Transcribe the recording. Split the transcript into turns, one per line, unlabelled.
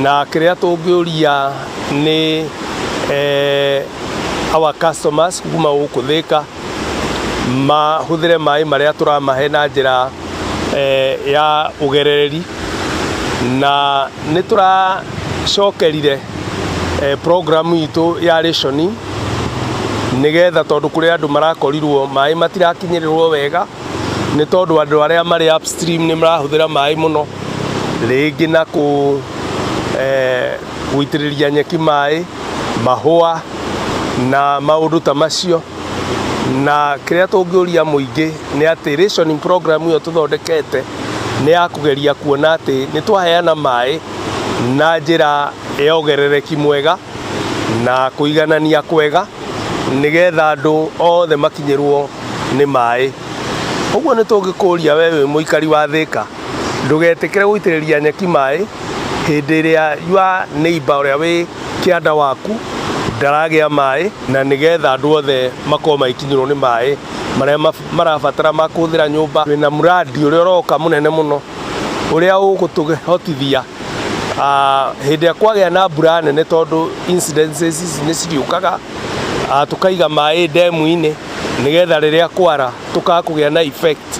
na kiria tungiuria ni our customers kuma guku Thika mahuthire mai maria turamahe na njira ya ugerereri, na nitura cokerire program itu ya rationi nigetha tondu kuria andu marakorirwo mai matirakinyirirwo wega ni tondu andu aria mari upstream ni marahuthira mai muno ringi na guitiriria nyeki mai mahua na maundu ta macio. Na kiria tungiuria muingi ni ati rationing program iyo tuthondekete ni ya kugeria kuona ati ni twaheana mai na njira ya ugerereki mwega na kuiganania kwega nigetha andu othe makinyirwo ni mai. Uguo ni tungikuria wewe muikari wa Thika ndugetikire guitiriria nyeki mai hindi iria your neighbor uria wi kianda waku ndaragia mai, na nigetha andu othe makorwo maikinyirwo ni mai maria marabatara makuthira nyumba. Wina muradi uria uroka munene muno uria ugutugehotithia hindi ya kwagia na mbura nene tondu incidences ici ni ciriukaga tukaiga mai demu-ini nigetha riria kwara tukakugia na effect